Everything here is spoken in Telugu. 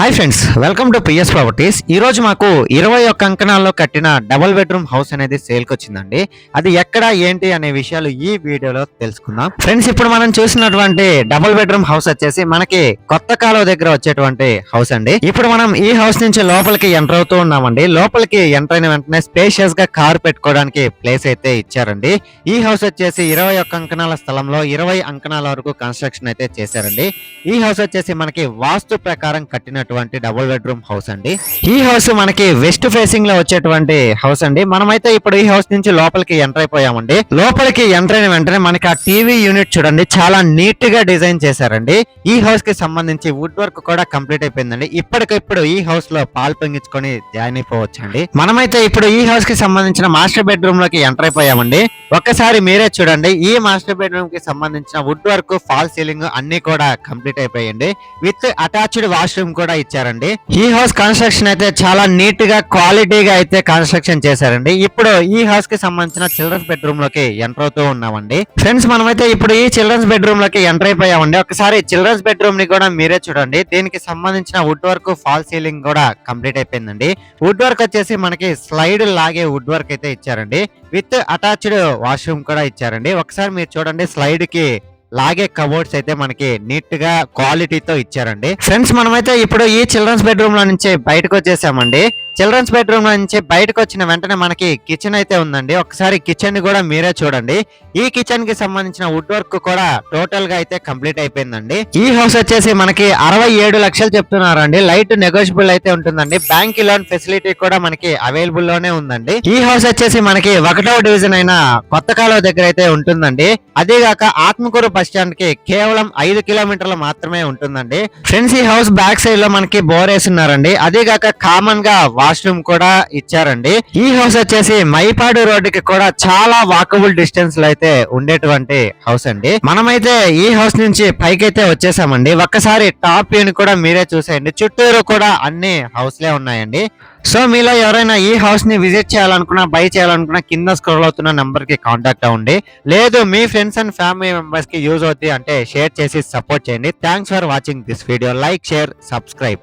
Hi friends, welcome to PS properties. ఈ రోజు మాకు 21 అంకణాల్లో కట్టిన డబుల్ బెడ్రూమ్ హౌస్ అనేది సేల్ కి వచ్చిందండి. అది ఎక్కడ ఏంటి అనే విషయాలు ఈ వీడియోలో తెలుసుకుందాం. ఫ్రెండ్స్, ఇప్పుడు మనం చూసినటువంటి డబుల్ బెడ్రూమ్ హౌస్ వచ్చేసి మనకి కొత్త కాలువ దగ్గర వచ్చేటువంటి హౌస్ అండి. ఇప్పుడు మనం ఈ హౌస్ నుంచి లోపలికి ఎంటర్ అవుతూ ఉన్నామండి. లోపలికి ఎంటర్ అయిన వెంటనే స్పేషియస్ గా కార్ పెట్టుకోవడానికి ప్లేస్ అయితే ఇచ్చారండి. ఈ హౌస్ వచ్చేసి 21 అంకణాల స్థలంలో 20 అంకణాల వరకు కన్స్ట్రక్షన్ అయితే చేశారండి. ఈ హౌస్ వచ్చేసి మనకి వాస్తు ప్రకారం కట్టినటువంటి డబుల్ బెడ్రూమ్ హౌస్ అండి. ఈ హౌస్ మనకి వెస్ట్ ఫేసింగ్ లో వచ్చేటువంటి హౌస్ అండి. మనమైతే ఇప్పుడు ఈ హౌస్ నుంచి లోపలికి ఎంటర్ అయిపోయామండి. లోపలికి ఎంటర్ అయిన వెంటనే మనకి ఆ టీవీ యూనిట్ చూడండి, చాలా నీట్ గా డిజైన్ చేశారండి. ఈ హౌస్ కి సంబంధించి వుడ్ వర్క్ కూడా కంప్లీట్ అయిపోయిందండి. ఇప్పటికిప్పుడు ఈ హౌస్ లో పాలు పొంగించుకొని జాయిన్ అయిపోవచ్చండి. మనమైతే ఇప్పుడు ఈ హౌస్ కి సంబంధించిన మాస్టర్ బెడ్రూమ్ లోకి ఎంటర్ అయిపోయామండి. ఒక్కసారి మీరే చూడండి, ఈ మాస్టర్ బెడ్రూమ్ కి సంబంధించిన వుడ్ వర్క్, ఫాల్ సీలింగ్ అన్ని కూడా కంప్లీట్ అయిపోయింది. విత్ అటాచ్డ్ వాష్రూమ్ కూడా ఇచ్చారండి. ఈ హౌస్ కన్స్ట్రక్షన్ అయితే చాలా నీట్ గా క్వాలిటీగా అయితే కన్స్ట్రక్షన్ చేశారండి. ఇప్పుడు ఈ హౌస్ కి సంబంధించిన చిల్డ్రన్స్ బెడ్రూమ్ లోకి ఎంటర్ అవుతూ ఉన్నామండి. ఫ్రెండ్స్, మనమైతే ఇప్పుడు ఈ చిల్డ్రన్స్ బెడ్రూమ్ లోకి ఎంటర్ అయిపోయామండి. ఒకసారి చిల్డ్రన్స్ బెడ్రూమ్ ని కూడా మీరే చూడండి. దీనికి సంబంధించిన వుడ్ వర్క్, ఫాల్ సీలింగ్ కూడా కంప్లీట్ అయిపోయిందండి. వుడ్ వర్క్ వచ్చేసి మనకి స్లైడ్ లాగే వుడ్ వర్క్ అయితే ఇచ్చారండి. విత్ అటాచ్డ్ వాష్రూమ్ కూడా ఇచ్చారండి. ఒకసారి మీరు చూడండి, స్లైడ్ కి లాగే కబోర్డ్స్ అయితే మనకి నీట్ గా క్వాలిటీతో ఇచ్చారండి. ఫ్రెండ్స్, మనమైతే ఇప్పుడు ఈ చిల్డ్రన్స్ బెడ్రూమ్ లో నుంచి బయటకు వచ్చేసామండి. చిల్డ్రన్స్ బెడ్రూమ్ నుంచి బయటకు వచ్చిన వెంటనే మనకి కిచెన్ అయితే ఉందండి. ఒకసారి కిచెన్ ని కూడా మీరే చూడండి. ఈ కిచెన్ కి సంబంధించిన వుడ్ వర్క్ కూడా టోటల్ గా అయితే కంప్లీట్ అయిపోయిందండి. ఈ హౌస్ వచ్చేసి మనకి 67 లక్షలు చెప్తున్నారండి. లైట్ నెగోషియబుల్ అయితే ఉంటుందండి. బ్యాంక్ లోన్ ఫెసిలిటీ కూడా మనకి అవైలబుల్ లోనే ఉందండి. ఈ హౌస్ వచ్చేసి మనకి 1వ డివిజన్ అయిన కొత్త కాలువ దగ్గర అయితే ఉంటుందండి. అదేగాక ఆత్మకూరు బస్ స్టాండ్ కి కేవలం 5 కిలోమీటర్లు మాత్రమే ఉంటుందండి. ఫ్రెండ్స్, ఈ హౌస్ బ్యాక్ సైడ్ లో మనకి బోర్ వేస్తున్నారండి. అదేగాక కామన్ గా వాష్రూమ్ కూడా ఇచ్చారండి. ఈ హౌస్ వచ్చేసి మైపాడు రోడ్డుకి కూడా చాలా వాకబుల్ డిస్టెన్స్ లో అయితే ఉండేటువంటి హౌస్ అండి. మనమైతే ఈ హౌస్ నుంచి పైకైతే వచ్చేసామండి. ఒక్కసారి టాప్ వ్యూని కూడా మీరే చూసేయండి. చుట్టూరు కూడా అన్ని హౌస్లే ఉన్నాయండి. సో మీలో ఎవరైనా ఈ హౌస్ ని విజిట్ చేయాలనుకున్నా, బై చేయాలనుకున్నా కింద స్క్రోల్ అవుతున్న నంబర్ కి కాంటాక్ట్ అవ్వండి. లేదు మీ ఫ్రెండ్స్ అండ్ ఫ్యామిలీ మెంబర్స్ కి యూజ్ అవుతుంది అంటే షేర్ చేసి సపోర్ట్ చేయండి. Thanks for watching this video. Like, share, subscribe.